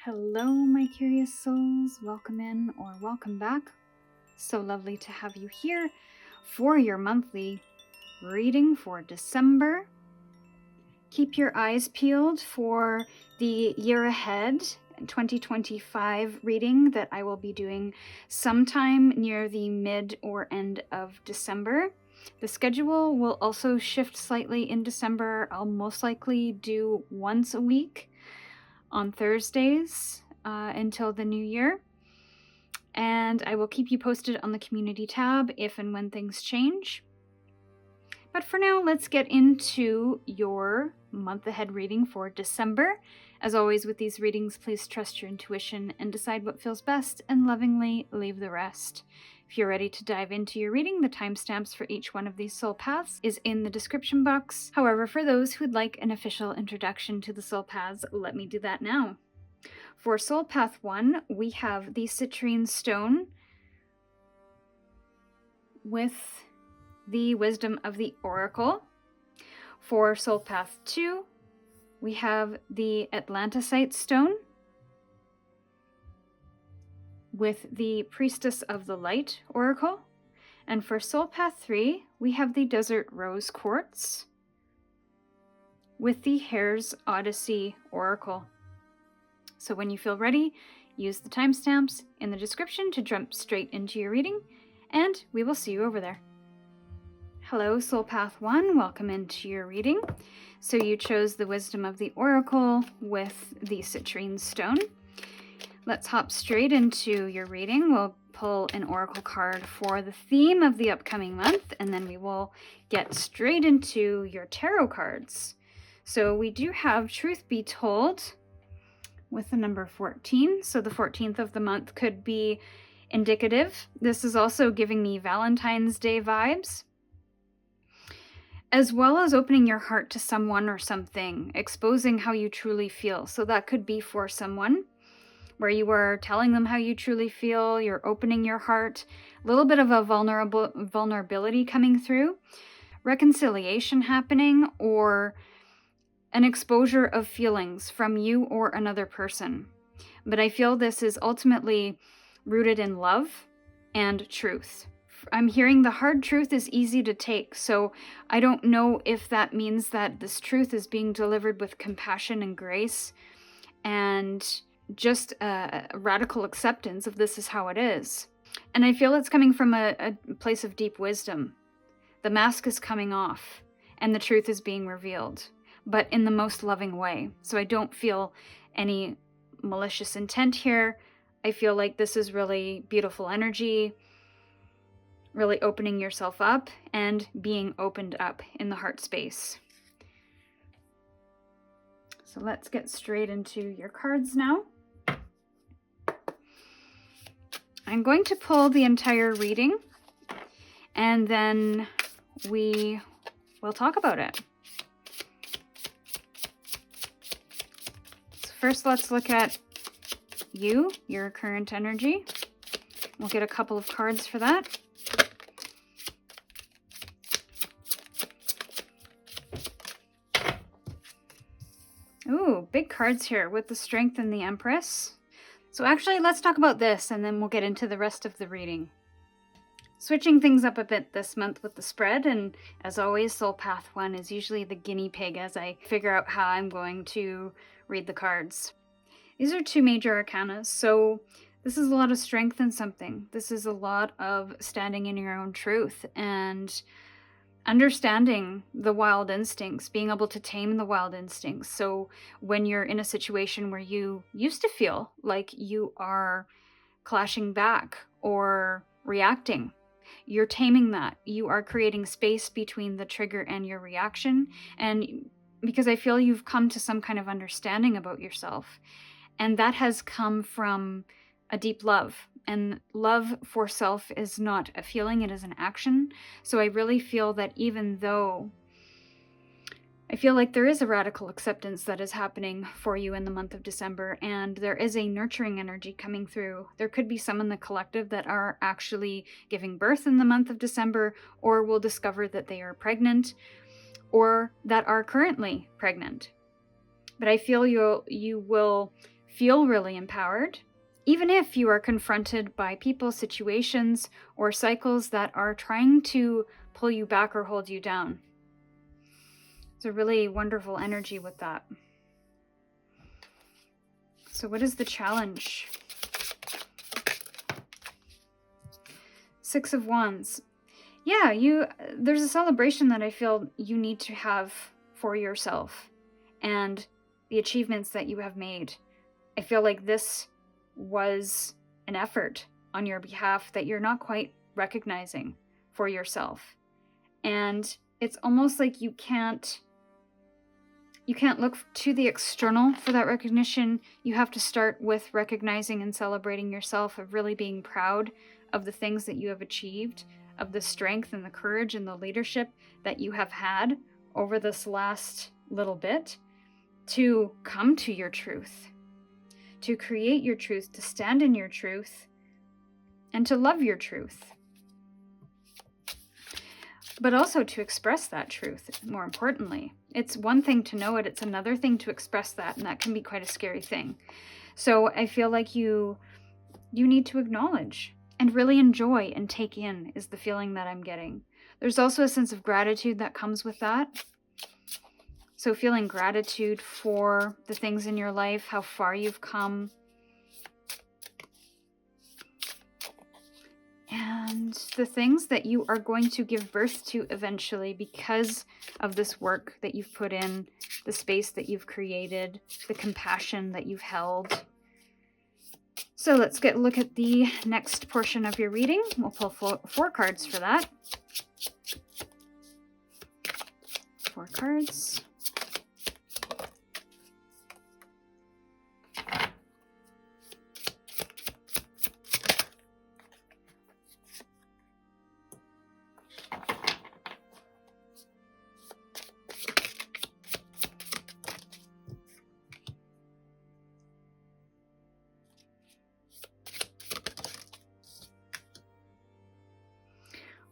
Hello, my curious souls. Welcome in or welcome back. So lovely to have you here for your monthly reading for December. Keep your eyes peeled for the year ahead 2025 reading that I will be doing sometime near the mid or end of December. The schedule will also shift slightly in December. I'll most likely do once a week on Thursdays until the new year. And I will keep you posted on the community tab if and when things change. But for now, let's get into your month ahead reading for December. As always with these readings, please trust your intuition and decide what feels best and lovingly leave the rest. If you're ready to dive into your reading, the timestamps for each one of these soul paths is in the description box. However, for those who'd like an official introduction to the soul paths, let me do that now. For Soul Path 1, we have the citrine stone with the wisdom of the oracle. For Soul Path 2, we have the Atlantisite stone with the Priestess of the Light oracle. And for Soul Path 3, we have the Desert Rose quartz with the Hare's Odyssey oracle. So when you feel ready, use the timestamps in the description to jump straight into your reading, and we will see you over there. Hello, Soul Path 1, welcome into your reading. So you chose the wisdom of the oracle with the citrine stone. Let's hop straight into your reading. We'll pull an oracle card for the theme of the upcoming month, and then we will get straight into your tarot cards. So we do have Truth Be Told with the number 14. So the 14th of the month could be indicative. This is also giving me Valentine's Day vibes, as well as opening your heart to someone or something, exposing how you truly feel. So that could be for someone where you are telling them how you truly feel, you're opening your heart, a little bit of a vulnerability coming through, reconciliation happening, or an exposure of feelings from you or another person. But I feel this is ultimately rooted in love and truth. I'm hearing the hard truth is easy to take, so I don't know if that means that this truth is being delivered with compassion and grace and just a radical acceptance of this is how it is. And I feel it's coming from a place of deep wisdom. The mask is coming off and the truth is being revealed, but in the most loving way. So I don't feel any malicious intent here. I feel like this is really beautiful energy, really opening yourself up and being opened up in the heart space. So let's get straight into your cards now. I'm going to pull the entire reading and then we will talk about it. So first, let's look at your current energy. We'll get a couple of cards for that. Ooh, big cards here with the Strength and the Empress. So actually, let's talk about this and then we'll get into the rest of the reading. Switching things up a bit this month with the spread, and as always, Soul Path 1 is usually the guinea pig as I figure out how I'm going to read the cards. These are two major arcanas, so this is a lot of strength in something. This is a lot of standing in your own truth and understanding the wild instincts, being able to tame the wild instincts. So when you're in a situation where you used to feel like you are clashing back or reacting, you're taming that. You are creating space between the trigger and your reaction. And because I feel you've come to some kind of understanding about yourself. And that has come from a deep love. And love for self is not a feeling, it is an action. So I really feel that even though I feel like there is a radical acceptance that is happening for you in the month of December, and there is a nurturing energy coming through. There could be some in the collective that are actually giving birth in the month of December, or will discover that they are pregnant, or that are currently pregnant. But I feel you will feel really empowered, even if you are confronted by people, situations, or cycles that are trying to pull you back or hold you down. It's a really wonderful energy with that. So what is the challenge? Six of Wands. Yeah, there's a celebration that I feel you need to have for yourself and the achievements that you have made. I feel like this was an effort on your behalf that you're not quite recognizing for yourself. And it's almost like you can't look to the external for that recognition. You have to start with recognizing and celebrating yourself, of really being proud of the things that you have achieved, of the strength and the courage and the leadership that you have had over this last little bit to come to your truth, to create your truth, to stand in your truth, and to love your truth. But also to express that truth, more importantly. It's one thing to know it, it's another thing to express that, and that can be quite a scary thing. So I feel like you need to acknowledge and really enjoy and take in, is the feeling that I'm getting. There's also a sense of gratitude that comes with that. So feeling gratitude for the things in your life, how far you've come, and the things that you are going to give birth to eventually because of this work that you've put in, the space that you've created, the compassion that you've held. So let's get a look at the next portion of your reading. We'll pull four cards for that. 4 cards.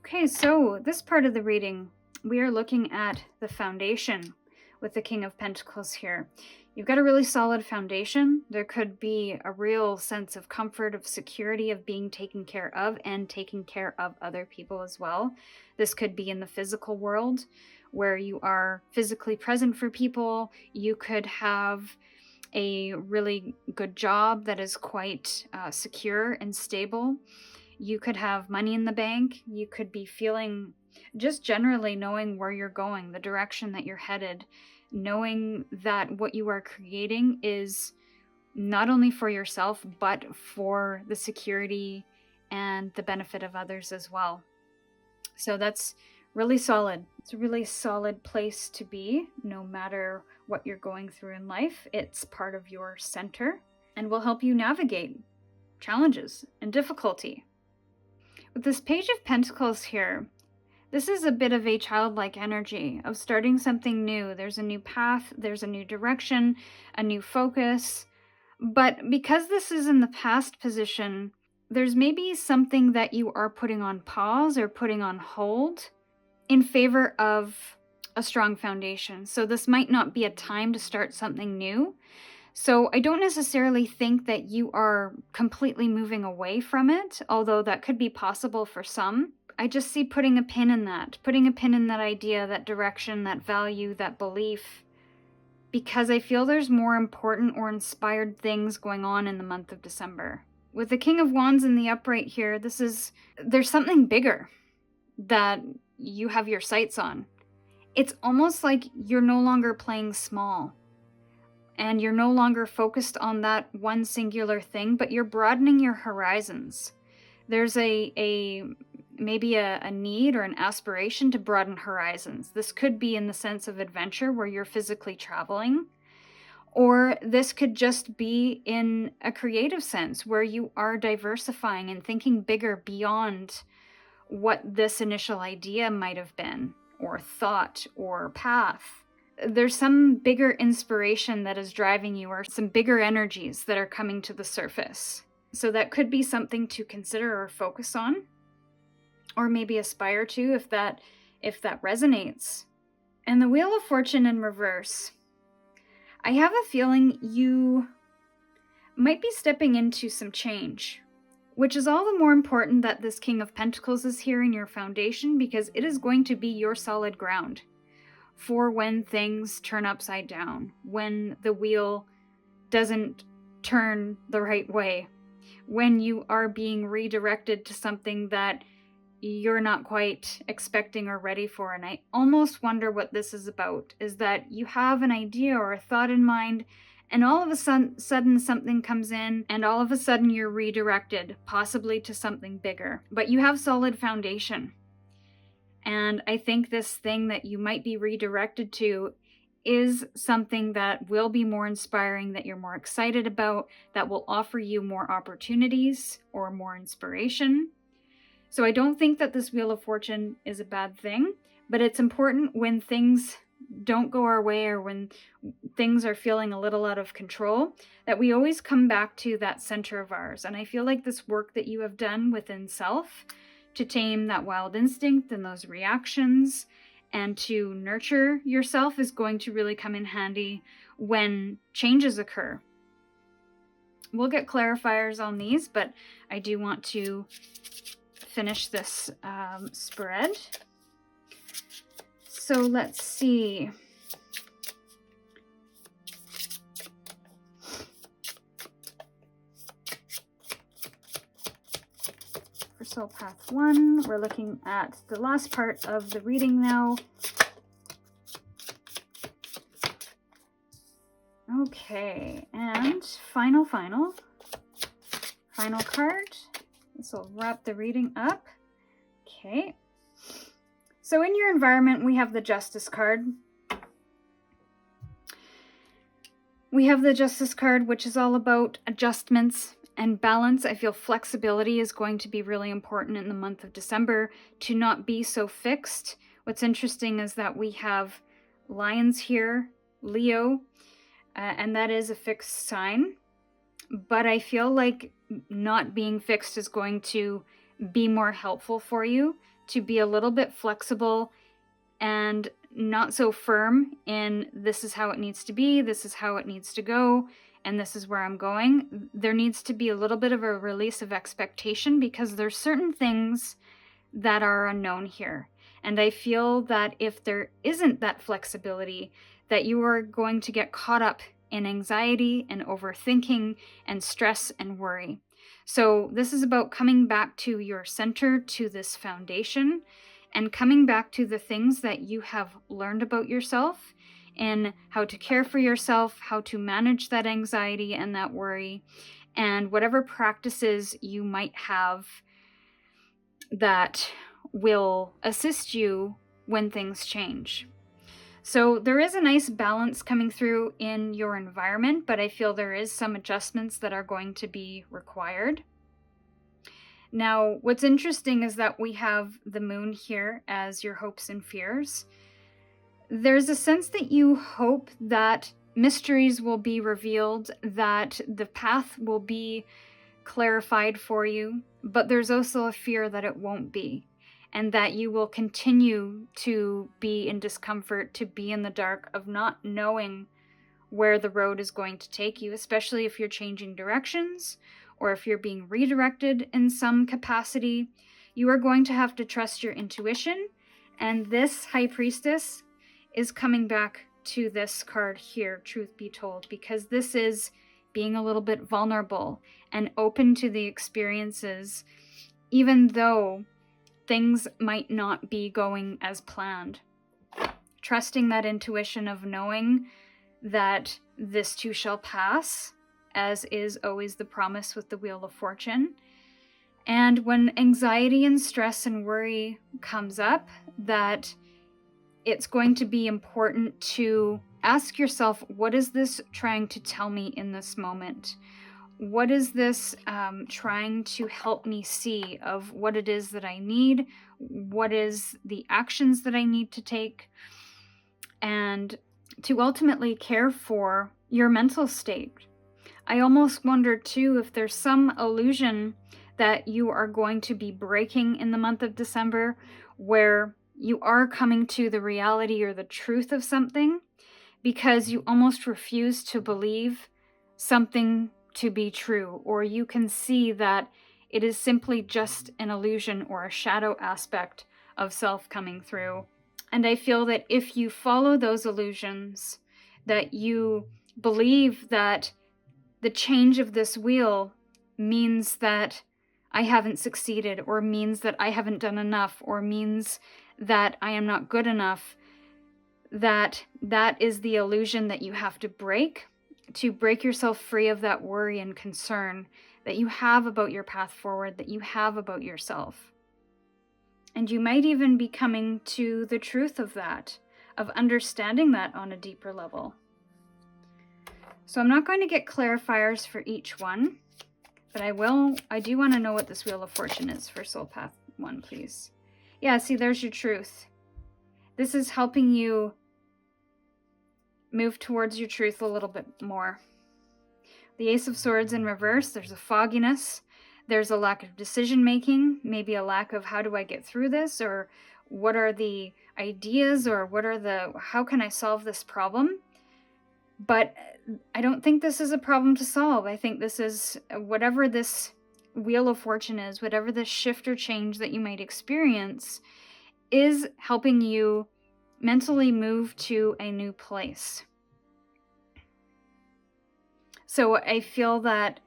Okay, so this part of the reading, we are looking at the foundation with the King of Pentacles here. You've got a really solid foundation. There could be a real sense of comfort, of security, of being taken care of and taking care of other people as well. This could be in the physical world where you are physically present for people. You could have a really good job that is quite secure and stable. You could have money in the bank. You could be feeling, just generally knowing where you're going, the direction that you're headed, knowing that what you are creating is not only for yourself, but for the security and the benefit of others as well. So that's really solid. It's a really solid place to be, no matter what you're going through in life. It's part of your center and will help you navigate challenges and difficulty. With this Page of Pentacles here, this is a bit of a childlike energy of starting something new. There's a new path, there's a new direction, a new focus. But because this is in the past position, there's maybe something that you are putting on pause or putting on hold in favor of a strong foundation. So this might not be a time to start something new. So I don't necessarily think that you are completely moving away from it, although that could be possible for some. I just see putting a pin in that idea, that direction, that value, that belief, because I feel there's more important or inspired things going on in the month of December. With the King of Wands in the upright here, there's something bigger that you have your sights on. It's almost like you're no longer playing small. And you're no longer focused on that one singular thing, but you're broadening your horizons. There's maybe a need or an aspiration to broaden horizons. This could be in the sense of adventure where you're physically traveling, or this could just be in a creative sense where you are diversifying and thinking bigger beyond what this initial idea might have been, or thought, or path. There's some bigger inspiration that is driving you, or some bigger energies that are coming to the surface. So that could be something to consider or focus on, or maybe aspire to if that resonates. And the Wheel of Fortune in reverse. I have a feeling you might be stepping into some change, which is all the more important that this King of Pentacles is here in your foundation, because it is going to be your solid ground for when things turn upside down, when the wheel doesn't turn the right way, when you are being redirected to something that you're not quite expecting or ready for. And I almost wonder what this is about, is that you have an idea or a thought in mind, and all of a sudden something comes in, and all of a sudden you're redirected, possibly to something bigger. But you have solid foundation. And I think this thing that you might be redirected to is something that will be more inspiring, that you're more excited about, that will offer you more opportunities or more inspiration. So I don't think that this Wheel of Fortune is a bad thing, but it's important when things don't go our way, or when things are feeling a little out of control, that we always come back to that center of ours. And I feel like this work that you have done within self to tame that wild instinct and those reactions and to nurture yourself is going to really come in handy when changes occur. We'll get clarifiers on these, but I do want to finish this spread. So let's see. For Soul Path 1, we're looking at the last part of the reading now. Okay, and final card. This will wrap the reading up. Okay. So in your environment, we have the Justice card. We have the Justice card, which is all about adjustments and balance. I feel flexibility is going to be really important in the month of December, to not be so fixed. What's interesting is that we have Lions here, Leo, and that is a fixed sign. But I feel like not being fixed is going to be more helpful for you, to be a little bit flexible and not so firm in this is how it needs to be, this is how it needs to go, and this is where I'm going. There needs to be a little bit of a release of expectation, because there's certain things that are unknown here. And I feel that if there isn't that flexibility, that you are going to get caught up in anxiety and overthinking and stress and worry. So this is about coming back to your center, to this foundation, and coming back to the things that you have learned about yourself, and how to care for yourself, how to manage that anxiety and that worry, and whatever practices you might have that will assist you when things change. So there is a nice balance coming through in your environment, but I feel there is some adjustments that are going to be required. Now, what's interesting is that we have the moon here as your hopes and fears. There's a sense that you hope that mysteries will be revealed, that the path will be clarified for you, but there's also a fear that it won't be, and that you will continue to be in discomfort, to be in the dark of not knowing where the road is going to take you, especially if you're changing directions or if you're being redirected in some capacity. You are going to have to trust your intuition, and this High Priestess is coming back to this card here, Truth Be Told, because this is being a little bit vulnerable and open to the experiences, even though things might not be going as planned. Trusting that intuition of knowing that this too shall pass, as is always the promise with the Wheel of Fortune. And when anxiety and stress and worry comes up, that it's going to be important to ask yourself, what is this trying to tell me in this moment? What is this trying to help me see of what it is that I need? What is the actions that I need to take? And to ultimately care for your mental state. I almost wonder too if there's some illusion that you are going to be breaking in the month of December, where you are coming to the reality or the truth of something, because you almost refuse to believe something to be true, or you can see that it is simply just an illusion or a shadow aspect of self coming through. And I feel that if you follow those illusions, that you believe that the change of this wheel means that I haven't succeeded, or means that I haven't done enough, or means that I am not good enough, that is the illusion that you have to break yourself free of that worry and concern that you have about your path forward, that you have about yourself. And you might even be coming to the truth of that, of understanding that on a deeper level. So I'm not going to get clarifiers for each one, but I do want to know what this Wheel of Fortune is for Soul Path 1, please. Yeah, see, there's your truth. This is helping you move towards your truth a little bit more. The Ace of Swords in reverse, there's a fogginess, there's a lack of decision making, maybe a lack of how do I get through this, or what are the ideas, or how can I solve this problem? But I don't think this is a problem to solve. I think this is, whatever this Wheel of Fortune is, whatever this shift or change that you might experience, is helping you mentally move to a new place. So I feel that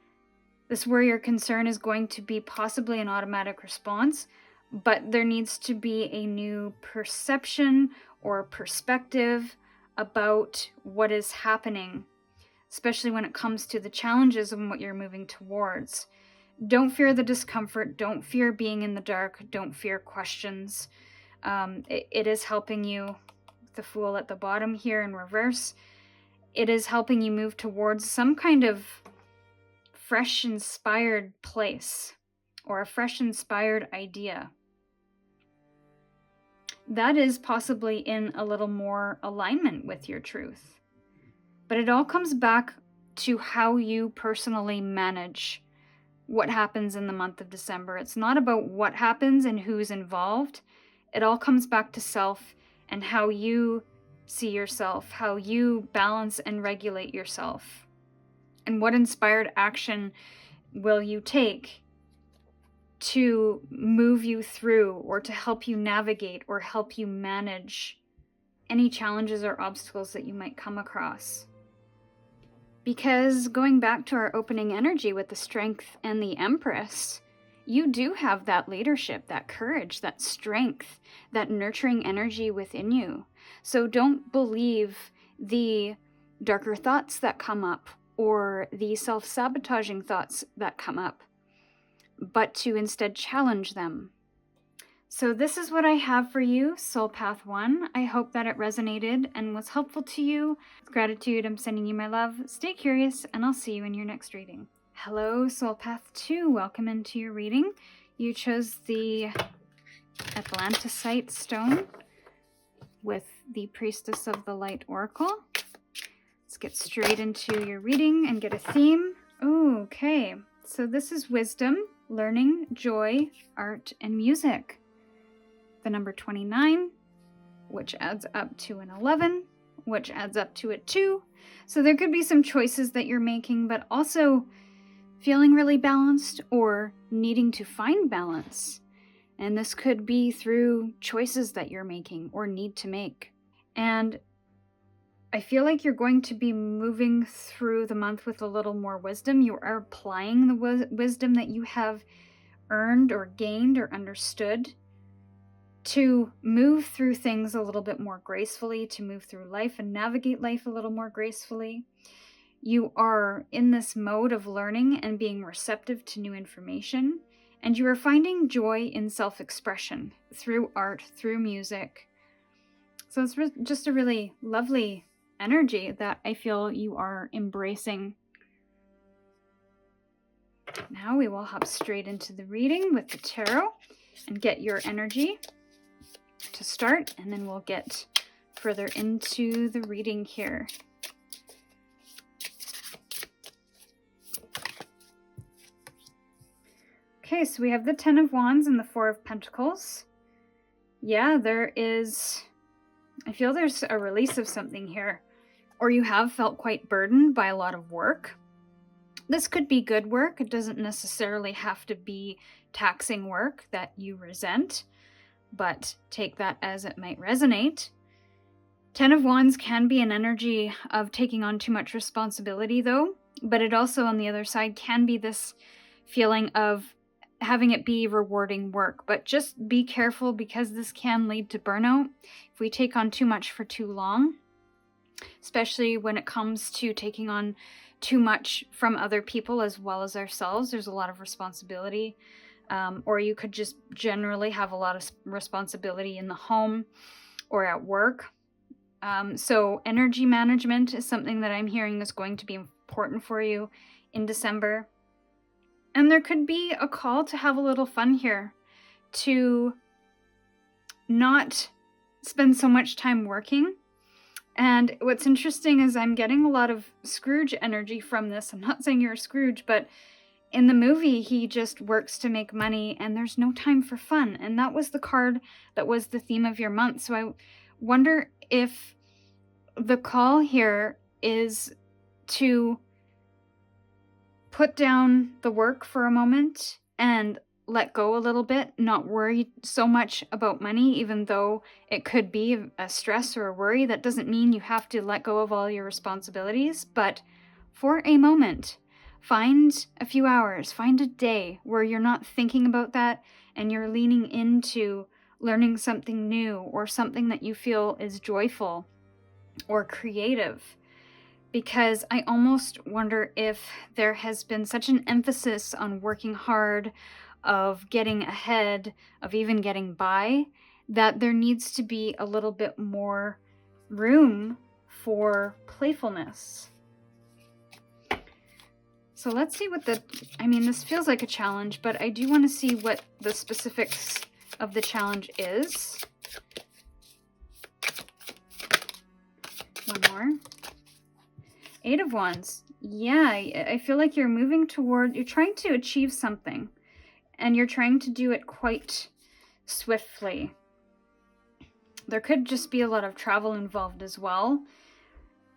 this worry or concern is going to be possibly an automatic response, but there needs to be a new perception or perspective about what is happening, especially when it comes to the challenges and what you're moving towards. Don't fear the discomfort. Don't fear being in the dark. Don't fear questions. It is helping you, the Fool at the bottom here in reverse, it is helping you move towards some kind of fresh inspired place or a fresh inspired idea. That is possibly in a little more alignment with your truth. But it all comes back to how you personally manage what happens in the month of December. It's not about what happens and who's involved. It all comes back to self and how you see yourself, how you balance and regulate yourself. And what inspired action will you take to move you through, or to help you navigate, or help you manage any challenges or obstacles that you might come across. Because going back to our opening energy with the Strength and the Empress, you do have that leadership, that courage, that strength, that nurturing energy within you. So don't believe the darker thoughts that come up, or the self-sabotaging thoughts that come up, but to instead challenge them. So this is what I have for you, Soul Path 1. I hope that it resonated and was helpful to you. With gratitude, I'm sending you my love. Stay curious, and I'll see you in your next reading. Hello, Soul Path 2. Welcome into your reading. You chose the Atlantisite stone with the Priestess of the Light Oracle. Let's get straight into your reading and get a theme. Okay, so this is wisdom, learning, joy, art, and music. The number 29, which adds up to an 11, which adds up to a 2. So there could be some choices that you're making, but also feeling really balanced or needing to find balance. And this could be through choices that you're making or need to make. And I feel like you're going to be moving through the month with a little more wisdom. You are applying the wisdom that you have earned or gained or understood to move through things a little bit more gracefully, to move through life and navigate life a little more gracefully. You are in this mode of learning and being receptive to new information, and you are finding joy in self-expression through art, through music. So it's just a really lovely energy that I feel you are embracing. Now we will hop straight into the reading with the tarot and get your energy to start, and then we'll get further into the reading here. Okay, so we have the Ten of Wands and the Four of Pentacles. Yeah, I feel there's a release of something here. Or you have felt quite burdened by a lot of work. This could be good work. It doesn't necessarily have to be taxing work that you resent, but take that as it might resonate. 10 of Wands can be an energy of taking on too much responsibility, though, but it also, on the other side, can be this feeling of having it be rewarding work. But just be careful, because this can lead to burnout if we take on too much for too long, especially when it comes to taking on too much from other people as well as ourselves. There's a lot of responsibility, or you could just generally have a lot of responsibility in the home or at work. So energy management is something that I'm hearing is going to be important for you in December. And there could be a call to have a little fun here, to not spend so much time working. And what's interesting is I'm getting a lot of Scrooge energy from this. I'm not saying you're a Scrooge, but in the movie, he just works to make money and there's no time for fun. And that was the card that was the theme of your month. So I wonder if the call here is to put down the work for a moment and let go a little bit, not worry so much about money, even though it could be a stress or a worry. That doesn't mean you have to let go of all your responsibilities, but for a moment, find a few hours, find a day where you're not thinking about that and you're leaning into learning something new or something that you feel is joyful or creative. Because I almost wonder if there has been such an emphasis on working hard, of getting ahead, of even getting by, that there needs to be a little bit more room for playfulness. So let's see what this feels like a challenge, but I do want to see what the specifics of the challenge is. One more. 8 of Wands. Yeah, I feel like you're moving toward, you're trying to achieve something, and you're trying to do it quite swiftly. There could just be a lot of travel involved as well,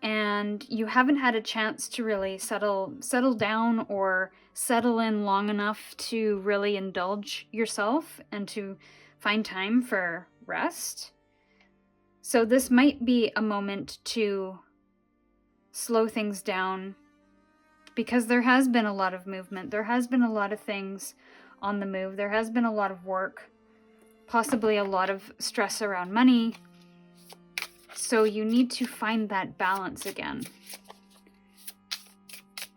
and you haven't had a chance to really settle down or settle in long enough to really indulge yourself and to find time for rest. So this might be a moment to slow things down, because there has been a lot of movement. There has been a lot of things on the move. There has been a lot of work, possibly a lot of stress around money. So you need to find that balance again.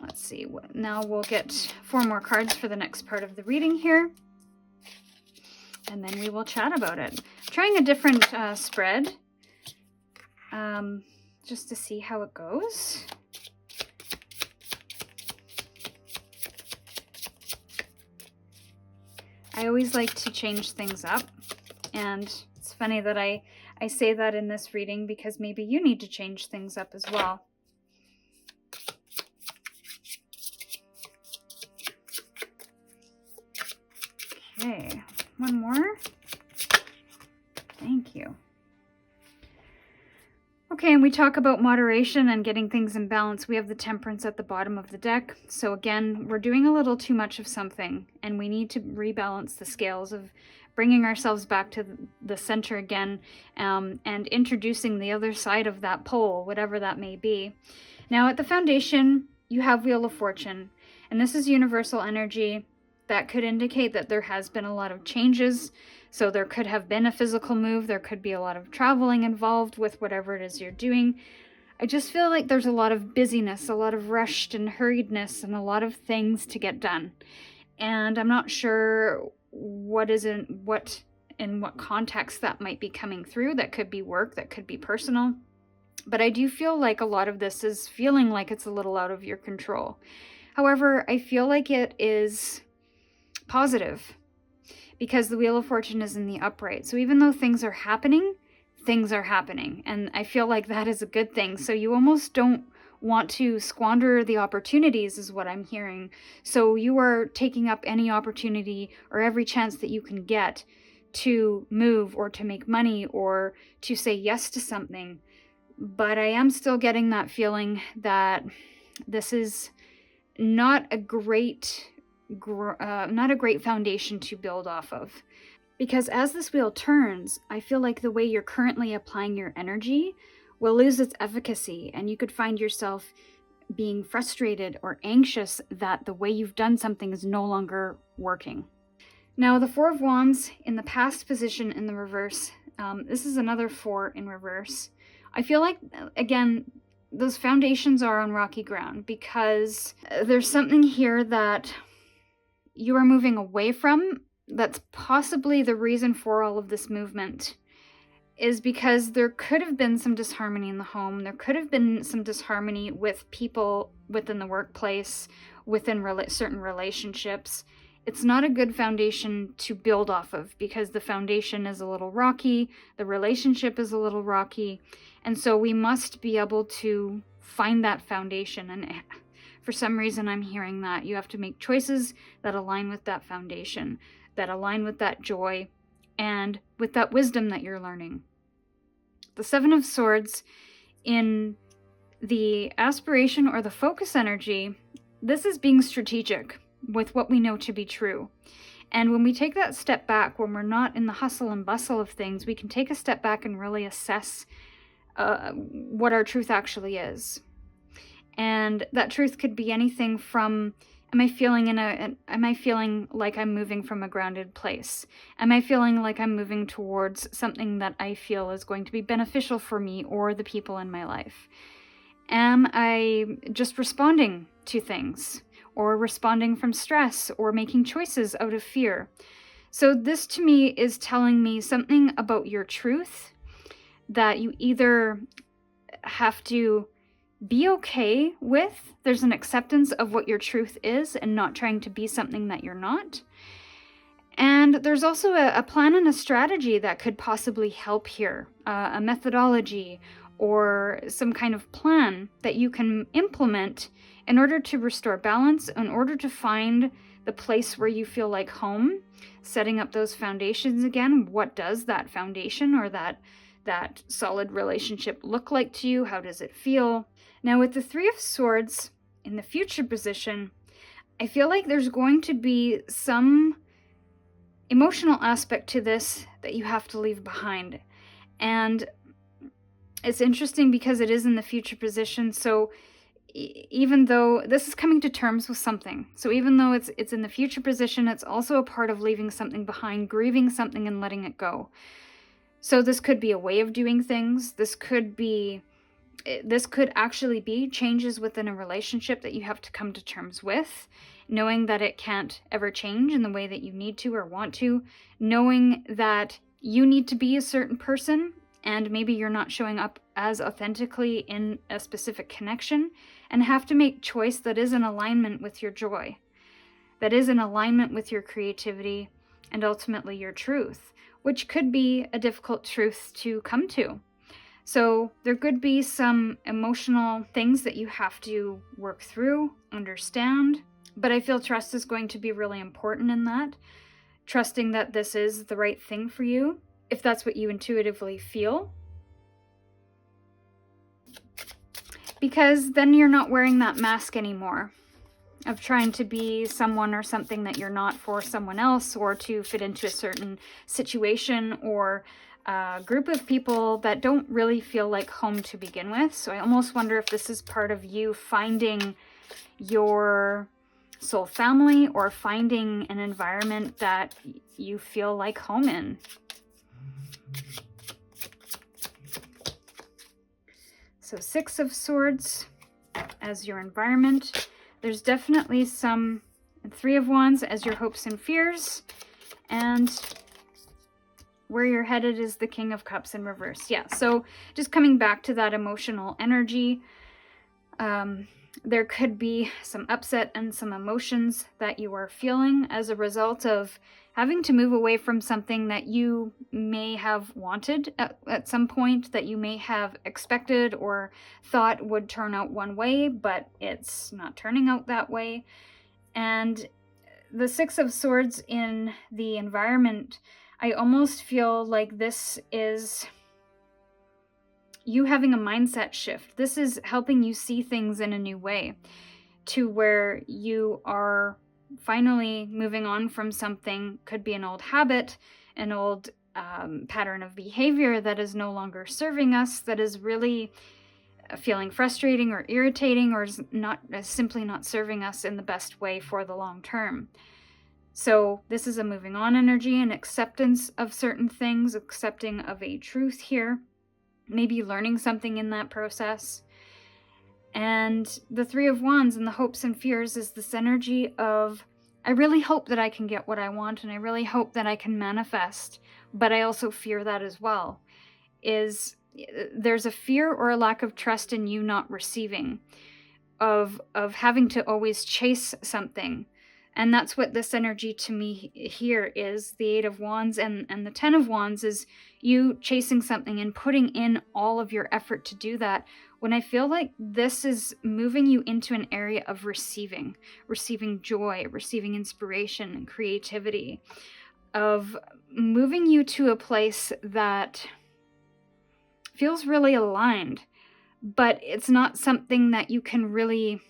Let's see. Now we'll get 4 more cards for the next part of the reading here, and then we will chat about it. I'm trying a different spread, just to see how it goes. I always like to change things up, and it's funny that I say that in this reading, because maybe you need to change things up as well. Okay, one more. Thank you. Okay, and we talk about moderation and getting things in balance. We have the Temperance at the bottom of the deck. So again, we're doing a little too much of something, and we need to rebalance the scales of bringing ourselves back to the center again, and introducing the other side of that pole, whatever that may be. Now at the foundation, you have Wheel of Fortune, and this is universal energy. That could indicate that there has been a lot of changes. So there could have been a physical move. There could be a lot of traveling involved with whatever it is you're doing. I just feel like there's a lot of busyness, a lot of rushed and hurriedness, and a lot of things to get done. And I'm not sure in what context that might be coming through. That could be work, that could be personal. But I do feel like a lot of this is feeling like it's a little out of your control. However, I feel like it is positive, because the Wheel of Fortune is in the upright. So even though things are happening. And I feel like that is a good thing. So you almost don't want to squander the opportunities, is what I'm hearing. So you are taking up any opportunity or every chance that you can get to move or to make money or to say yes to something. But I am still getting that feeling that this is not a great foundation to build off of. Because as this wheel turns, I feel like the way you're currently applying your energy will lose its efficacy, and you could find yourself being frustrated or anxious that the way you've done something is no longer working. Now, the Four of Wands in the past position in the reverse, this is another 4 in reverse. I feel like, again, those foundations are on rocky ground because there's something here that you are moving away from. That's possibly the reason for all of this movement, is because there could have been some disharmony in the home. There could have been some disharmony with people within the workplace, within certain relationships. It's not a good foundation to build off of because the foundation is a little rocky, the relationship is a little rocky, and so we must be able to find that foundation. And for some reason, I'm hearing that you have to make choices that align with that foundation, that align with that joy, and with that wisdom that you're learning. The Seven of Swords in the aspiration or the focus energy, this is being strategic with what we know to be true. And when we take that step back, when we're not in the hustle and bustle of things, we can take a step back and really assess what our truth actually is. And that truth could be anything from, am I feeling like I'm moving from a grounded place? Am I feeling like I'm moving towards something that I feel is going to be beneficial for me or the people in my life? Am I just responding to things, or responding from stress, or making choices out of fear? So this to me is telling me something about your truth, that you either have to be okay with, there's an acceptance of what your truth is and not trying to be something that you're not. And there's also a plan and a strategy that could possibly help here, a methodology or some kind of plan that you can implement in order to restore balance, in order to find the place where you feel like home, setting up those foundations again. What does that foundation or that solid relationship look like to you? How does it feel? Now, with the Three of Swords in the future position, I feel like there's going to be some emotional aspect to this that you have to leave behind. And it's interesting because it is in the future position, so even though this is coming to terms with something, so even though it's in the future position, it's also a part of leaving something behind, grieving something and letting it go. So this could be a way of doing things. This could actually be changes within a relationship that you have to come to terms with, knowing that it can't ever change in the way that you need to or want to, knowing that you need to be a certain person and maybe you're not showing up as authentically in a specific connection, and have to make choice that is in alignment with your joy, that is in alignment with your creativity and ultimately your truth, which could be a difficult truth to come to. So there could be some emotional things that you have to work through, understand, but I feel trust is going to be really important in that. Trusting that this is the right thing for you, if that's what you intuitively feel. Because then you're not wearing that mask anymore of trying to be someone or something that you're not for someone else, or to fit into a certain situation or a group of people that don't really feel like home to begin with. So I almost wonder if this is part of you finding your soul family or finding an environment that you feel like home in. So Six of Swords as your environment. There's definitely some Three of Wands as your hopes and fears. And where you're headed is the King of Cups in reverse. Yeah, so just coming back to that emotional energy, there could be some upset and some emotions that you are feeling as a result of having to move away from something that you may have wanted at some point, that you may have expected or thought would turn out one way, but it's not turning out that way. And the Six of Swords in the environment, I almost feel like this is you having a mindset shift. This is helping you see things in a new way. to where you are finally moving on from something. Could be an old habit, an old pattern of behavior that is no longer serving us, that is really feeling frustrating or irritating, or is simply not serving us in the best way for the long term. So this is a moving on energy and acceptance of certain things, accepting of a truth here, maybe learning something in that process. And the Three of Wands and the hopes and fears is this energy of, I really hope that I can get what I want, and I really hope that I can manifest, but I also fear that as well. There's a fear or a lack of trust in you not receiving, of having to always chase something. And that's what this energy to me here is. The Eight of Wands and the Ten of Wands is you chasing something and putting in all of your effort to do that, when I feel like this is moving you into an area of receiving joy, receiving inspiration and creativity, of moving you to a place that feels really aligned, but it's not something that you can really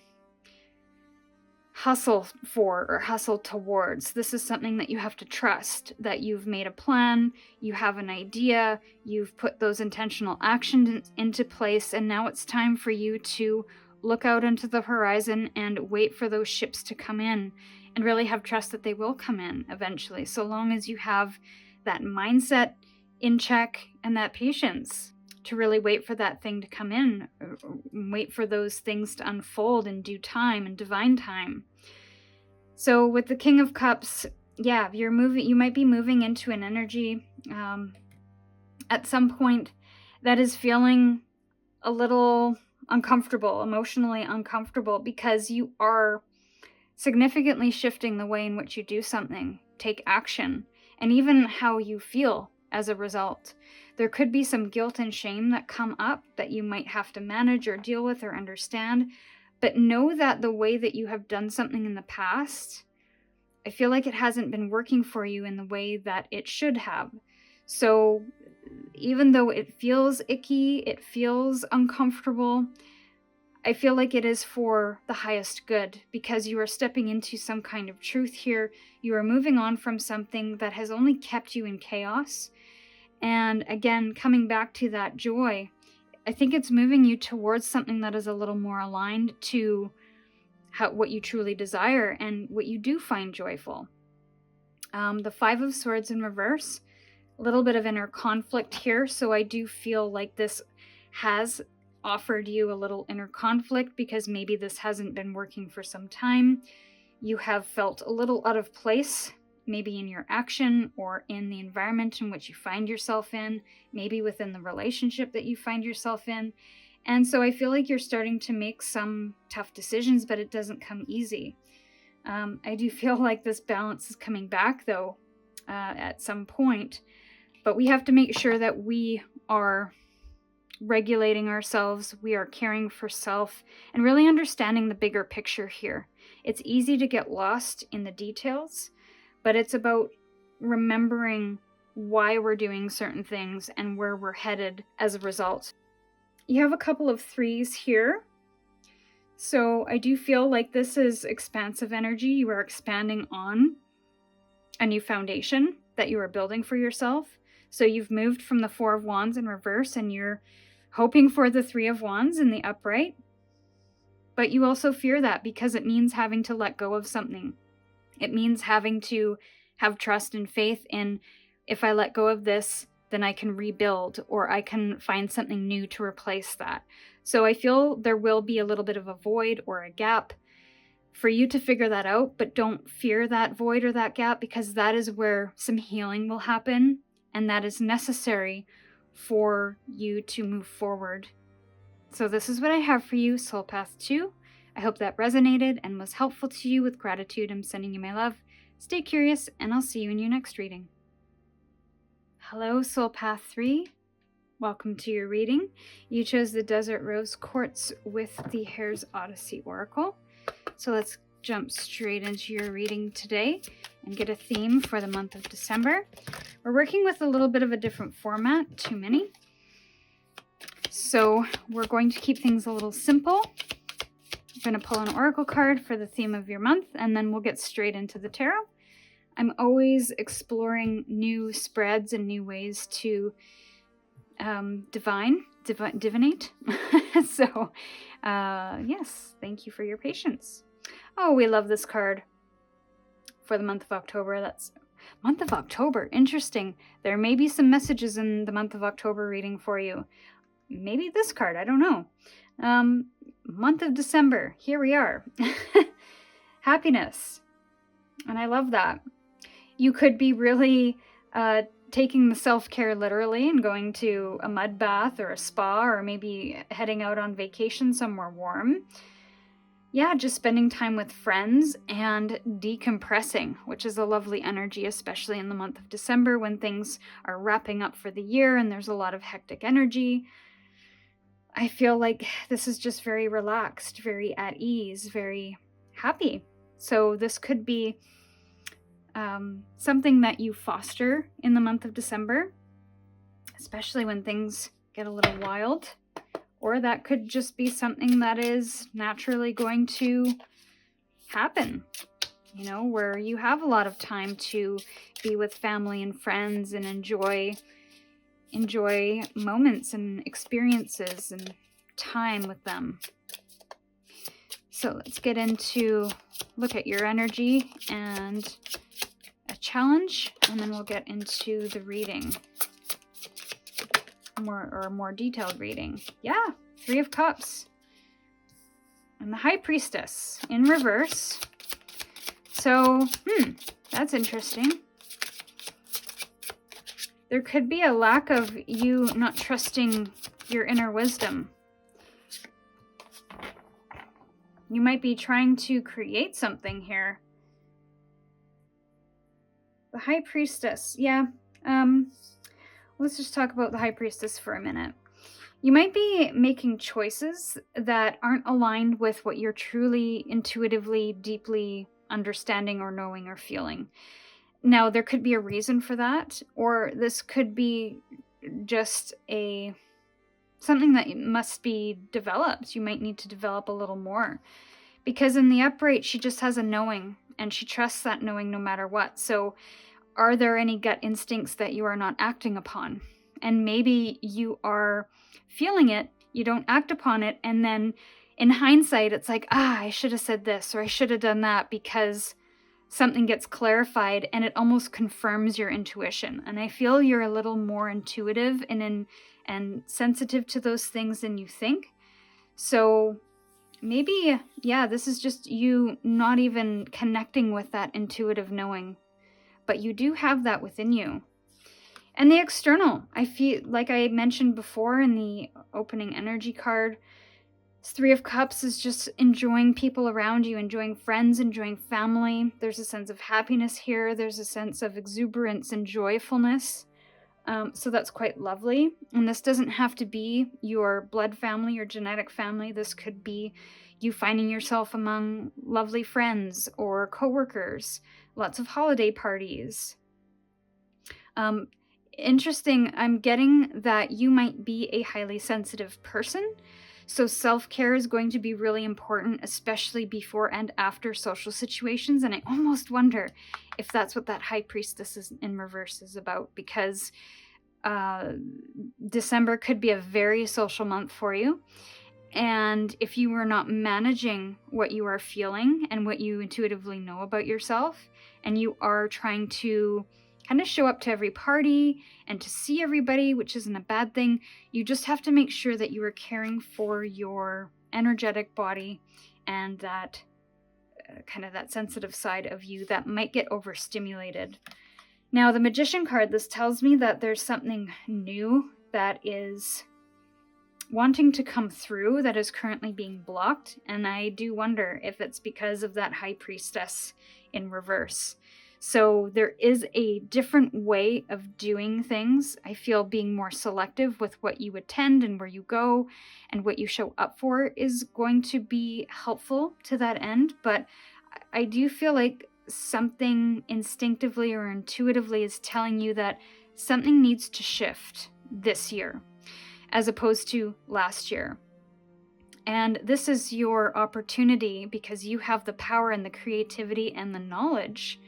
hustle for or hustle towards. This is something that you have to trust, that you've made a plan, you have an idea, you've put those intentional actions into place, and now it's time for you to look out into the horizon and wait for those ships to come in, and really have trust that they will come in eventually, so long as you have that mindset in check and that patience to really wait for that thing to come in, wait for those things to unfold in due time and divine time. So with the King of Cups, yeah, you might be moving into an energy at some point that is feeling a little uncomfortable, emotionally uncomfortable, because you are significantly shifting the way in which you do something, take action, and even how you feel as a result. There could be some guilt and shame that come up that you might have to manage or deal with or understand, but know that the way that you have done something in the past, I feel like it hasn't been working for you in the way that it should have. So even though it feels icky, it feels uncomfortable, I feel like it is for the highest good, because you are stepping into some kind of truth here. You are moving on from something that has only kept you in chaos. And again, coming back to that joy, I think it's moving you towards something that is a little more aligned to what you truly desire and what you do find joyful. The Five of Swords in reverse, a little bit of inner conflict here. So I do feel like this has offered you a little inner conflict, because maybe this hasn't been working for some time. You have felt a little out of place, maybe in your action or in the environment in which you find yourself in, maybe within the relationship that you find yourself in. And so I feel like you're starting to make some tough decisions, but it doesn't come easy. I do feel like this balance is coming back, though, at some point. But we have to make sure that we are regulating ourselves, we are caring for self, and really understanding the bigger picture here. It's easy to get lost in the details, but it's about remembering why we're doing certain things and where we're headed as a result. You have a couple of threes here. So I do feel like this is expansive energy. You are expanding on a new foundation that you are building for yourself. So you've moved from the Four of Wands in reverse, and you're hoping for the Three of Wands in the upright. But you also fear that, because it means having to let go of something. It means having to have trust and faith in, if I let go of this, then I can rebuild, or I can find something new to replace that. So I feel there will be a little bit of a void or a gap for you to figure that out, but don't fear that void or that gap, because that is where some healing will happen, and that is necessary for you to move forward. So this is what I have for you, Soul Path 2. I hope that resonated and was helpful to you. With gratitude, I'm sending you my love. Stay curious, and I'll see you in your next reading. Hello, Soul Path 3. Welcome to your reading. You chose the Desert Rose Quartz with the Hare's Odyssey Oracle. So let's jump straight into your reading today and get a theme for the month of December. We're working with a little bit of a different format, too many. So we're going to keep things a little simple, going to pull an oracle card for the theme of your month, and then we'll get straight into the tarot. I'm always exploring new spreads and new ways to divinate. So, yes, thank you for your patience. Oh, we love this card for the month of October. That's month of October. Interesting. There may be some messages in the month of October reading for you. Maybe this card, I don't know. Month of December. Here we are. Happiness. And I love that. You could be really taking the self-care literally and going to a mud bath or a spa, or maybe heading out on vacation somewhere warm. Yeah, just spending time with friends and decompressing, which is a lovely energy, especially in the month of December when things are wrapping up for the year and there's a lot of hectic energy. I feel like this is just very relaxed, very at ease, very happy. So this could be something that you foster in the month of December, especially when things get a little wild. Or that could just be something that is naturally going to happen, you know, where you have a lot of time to be with family and friends and enjoy moments and experiences and time with them. So let's get into, look at your energy and a challenge, and then we'll get into the reading. More detailed reading. Yeah, 3 of Cups. And the High Priestess in reverse. So, that's interesting. There could be a lack of you not trusting your inner wisdom. You might be trying to create something here. The High Priestess, yeah. Let's just talk about the High Priestess for a minute. You might be making choices that aren't aligned with what you're truly, intuitively, deeply understanding or knowing or feeling. Now, there could be a reason for that, or this could be just something that must be developed. You might need to develop a little more. Because in the upright, she just has a knowing, and she trusts that knowing no matter what. So are there any gut instincts that you are not acting upon? And maybe you are feeling it, you don't act upon it, and then in hindsight, it's like, I should have said this, or I should have done that, because something gets clarified and it almost confirms your intuition. And I feel you're a little more intuitive and sensitive to those things than you think. So maybe, yeah, this is just you not even connecting with that intuitive knowing. But you do have that within you. And the external, I feel like I mentioned before in the opening energy card, 3 of Cups is just enjoying people around you, enjoying friends, enjoying family. There's a sense of happiness here. There's a sense of exuberance and joyfulness. So that's quite lovely. And this doesn't have to be your blood family or genetic family. This could be you finding yourself among lovely friends or coworkers. Lots of holiday parties. Interesting, I'm getting that you might be a highly sensitive person. So self-care is going to be really important, especially before and after social situations. And I almost wonder if that's what that High Priestess is in reverse is about, because December could be a very social month for you. And if you are not managing what you are feeling and what you intuitively know about yourself, and you are trying to kind of show up to every party and to see everybody, which isn't a bad thing, you just have to make sure that you are caring for your energetic body and that kind of that sensitive side of you that might get overstimulated. Now, the Magician card, this tells me that there's something new that is wanting to come through that is currently being blocked, and I do wonder if it's because of that High Priestess in reverse. So there is a different way of doing things. I feel being more selective with what you attend and where you go and what you show up for is going to be helpful to that end, but I do feel like something instinctively or intuitively is telling you that something needs to shift this year as opposed to last year. And this is your opportunity, because you have the power and the creativity and the knowledge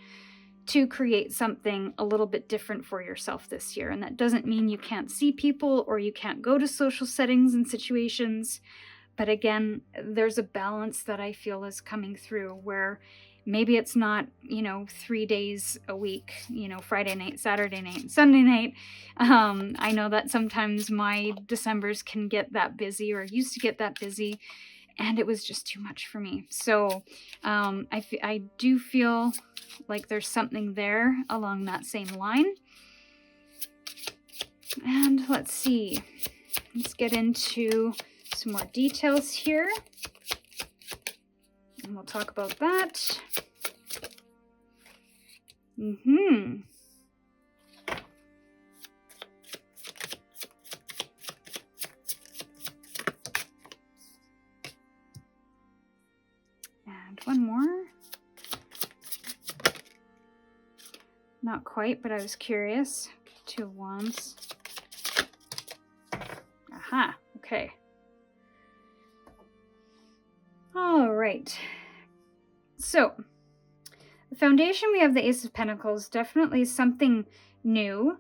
to create something a little bit different for yourself this year. And that doesn't mean you can't see people or you can't go to social settings and situations. But again, there's a balance that I feel is coming through where maybe it's not, 3 days a week, Friday night, Saturday night, Sunday night. I know that sometimes my Decembers can get that busy, or used to get that busy, and it was just too much for me. So I do feel like there's something there along that same line. And let's see. Let's get into some more details here. And we'll talk about that. And one more. Not quite, but I was curious. 2 of Wands. Aha, okay. All right. So, the foundation, we have the Ace of Pentacles, definitely something new.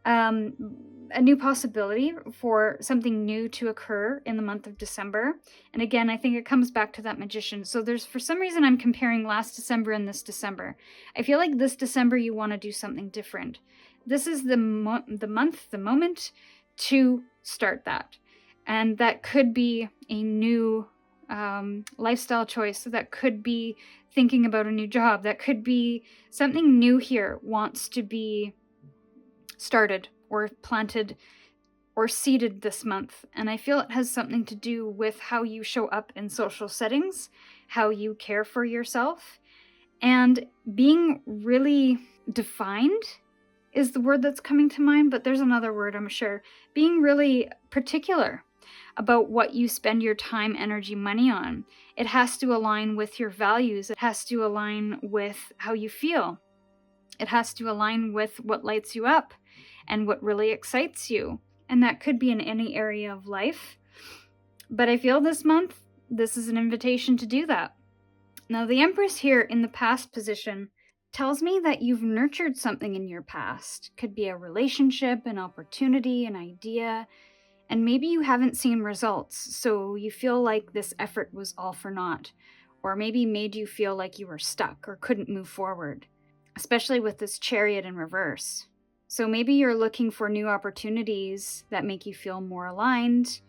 A new possibility for something new to occur in the month of December. And again, I think it comes back to that Magician. So for some reason, I'm comparing last December and this December. I feel like this December, you want to do something different. This is the moment to start that. And that could be a new lifestyle choice. That could be thinking about a new job. That could be something new here wants to be started or planted or seeded this month. And I feel it has something to do with how you show up in social settings, how you care for yourself, and being really defined is the word that's coming to mind, but there's another word, I'm sure. Being really particular about what you spend your time, energy, money on. It has to align with your values. It has to align with how you feel. It has to align with what lights you up and what really excites you. And that could be in any area of life. But I feel this month, this is an invitation to do that. Now, the Empress here in the past position tells me that you've nurtured something in your past. Could be a relationship, an opportunity, an idea, and maybe you haven't seen results, so you feel like this effort was all for naught, or maybe made you feel like you were stuck or couldn't move forward, especially with this Chariot in reverse. So maybe you're looking for new opportunities that make you feel more aligned,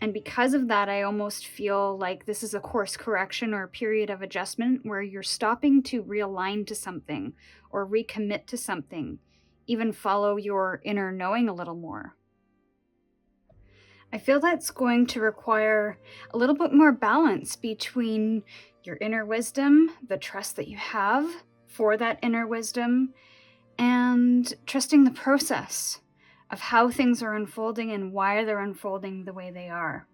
and because of that, I almost feel like this is a course correction or a period of adjustment where you're stopping to realign to something or recommit to something, even follow your inner knowing a little more. I feel that's going to require a little bit more balance between your inner wisdom, the trust that you have for that inner wisdom, and trusting the process of how things are unfolding and why they're unfolding the way they are.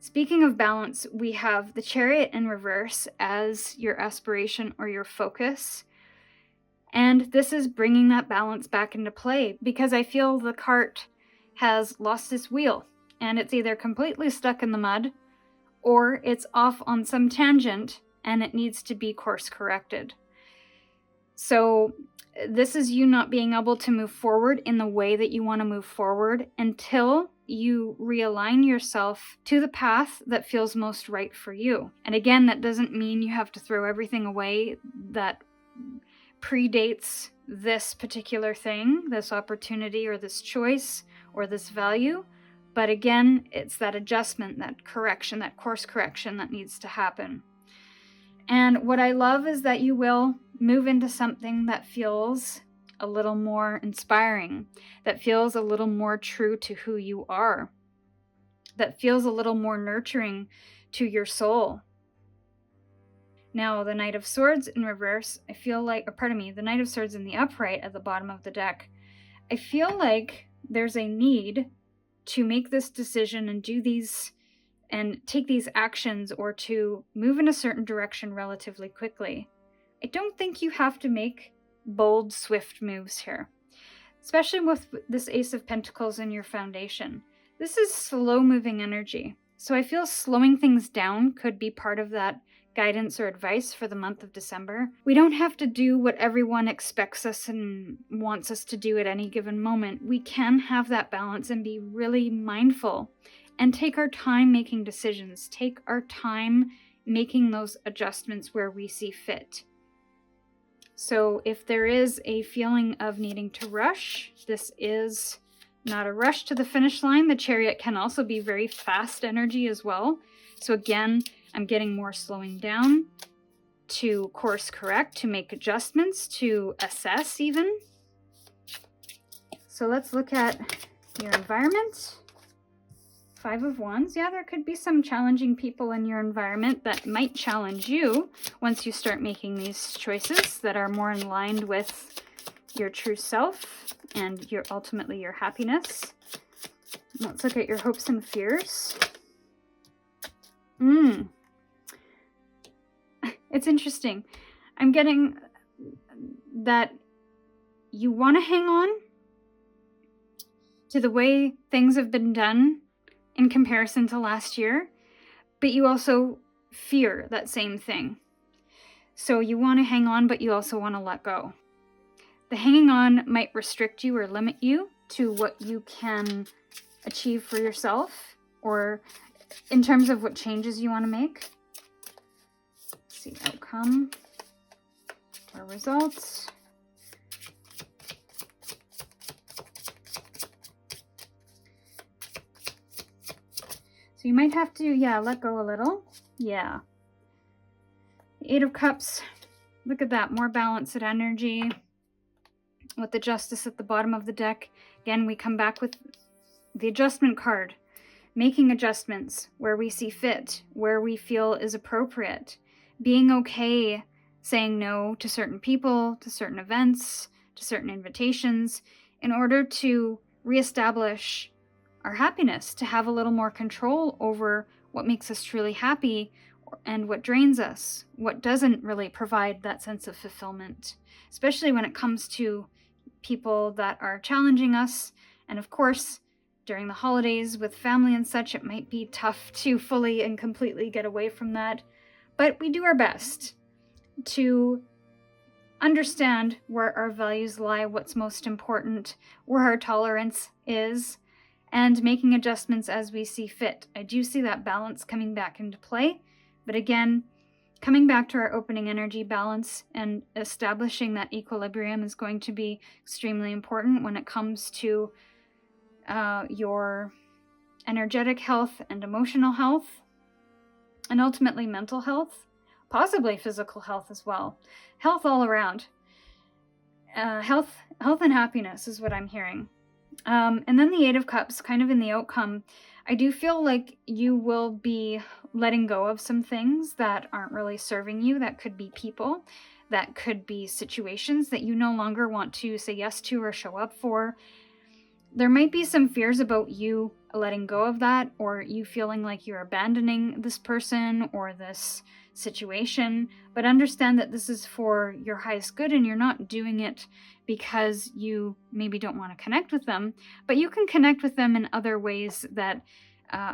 Speaking of balance, we have the Chariot in reverse as your aspiration or your focus. And this is bringing that balance back into play because I feel the cart has lost its wheel. And it's either completely stuck in the mud or it's off on some tangent and it needs to be course corrected. So this is you not being able to move forward in the way that you want to move forward until you realign yourself to the path that feels most right for you. And again, that doesn't mean you have to throw everything away that predates this particular thing, this opportunity or this choice or this value. But again, it's that adjustment, that correction, that course correction that needs to happen. And what I love is that you will move into something that feels a little more inspiring, that feels a little more true to who you are, that feels a little more nurturing to your soul. Now, the Knight of Swords in reverse, I feel like, the Knight of Swords in the upright at the bottom of the deck, I feel like there's a need to make this decision and do these and take these actions or to move in a certain direction relatively quickly. I don't think you have to make bold, swift moves here, especially with this Ace of Pentacles in your foundation. This is slow moving energy. So I feel slowing things down could be part of that guidance or advice for the month of December. We don't have to do what everyone expects us and wants us to do at any given moment. We can have that balance and be really mindful and take our time making decisions, take our time making those adjustments where we see fit. So if there is a feeling of needing to rush, this is not a rush to the finish line. The Chariot can also be very fast energy as well. So again, I'm getting more slowing down, to course correct, to make adjustments, to assess even. So let's look at your environment. 5 of Wands. Yeah, there could be some challenging people in your environment that might challenge you once you start making these choices that are more in line with your true self and ultimately your happiness. Let's look at your hopes and fears. It's interesting. I'm getting that you want to hang on to the way things have been done in comparison to last year, but you also fear that same thing. So you want to hang on, but you also want to let go. The hanging on might restrict you or limit you to what you can achieve for yourself, or in terms of what changes you want to make. Let's see, outcome, our results. So you might have to, let go a little. Yeah. The 8 of Cups, look at that, more balanced energy. With the Justice at the bottom of the deck, again, we come back with the adjustment card. Making adjustments where we see fit, where we feel is appropriate. Being okay saying no to certain people, to certain events, to certain invitations, in order to reestablish our happiness, to have a little more control over what makes us truly happy and what drains us, what doesn't really provide that sense of fulfillment, especially when it comes to people that are challenging us. And of course, during the holidays with family and such, it might be tough to fully and completely get away from that. But we do our best to understand where our values lie, what's most important, where our tolerance is, and making adjustments as we see fit. I do see that balance coming back into play. But again, coming back to our opening energy balance and establishing that equilibrium is going to be extremely important when it comes to your energetic health and emotional health, and ultimately mental health, possibly physical health as well. Health all around. Health and happiness is what I'm hearing. And then the 8 of Cups, kind of in the outcome, I do feel like you will be letting go of some things that aren't really serving you. That could be people, that could be situations that you no longer want to say yes to or show up for. There might be some fears about you letting go of that, or you feeling like you're abandoning this person or this situation, but understand that this is for your highest good and you're not doing it because you maybe don't want to connect with them, but you can connect with them in other ways that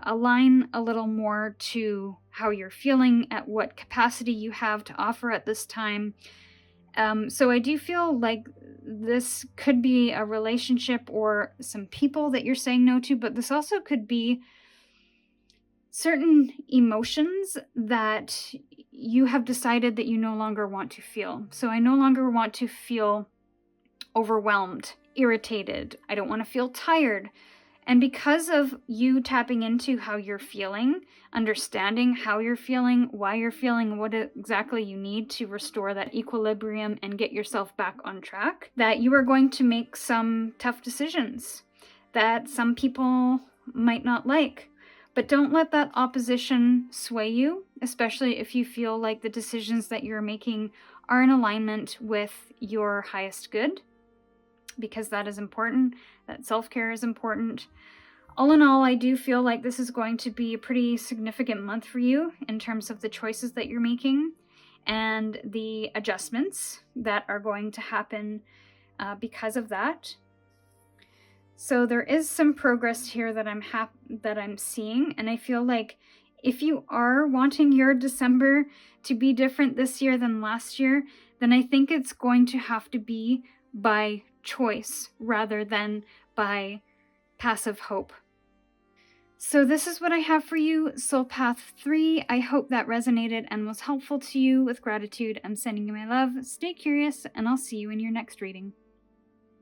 align a little more to how you're feeling, at what capacity you have to offer at this time. So I do feel like this could be a relationship or some people that you're saying no to, but this also could be certain emotions that you have decided that you no longer want to feel. So I no longer want to feel overwhelmed, irritated. I don't want to feel tired. And because of you tapping into how you're feeling, understanding how you're feeling, why you're feeling, what exactly you need to restore that equilibrium and get yourself back on track, that you are going to make some tough decisions that some people might not like. But don't let that opposition sway you, especially if you feel like the decisions that you're making are in alignment with your highest good, because that is important, that self-care is important. All in all, I do feel like this is going to be a pretty significant month for you in terms of the choices that you're making and the adjustments that are going to happen because of that. So there is some progress here that I'm seeing, and I feel like if you are wanting your December to be different this year than last year, then I think it's going to have to be by choice rather than by passive hope. So this is what I have for you, Soul Path 3. I hope that resonated and was helpful to you. With gratitude, I'm sending you my love. Stay curious, and I'll see you in your next reading.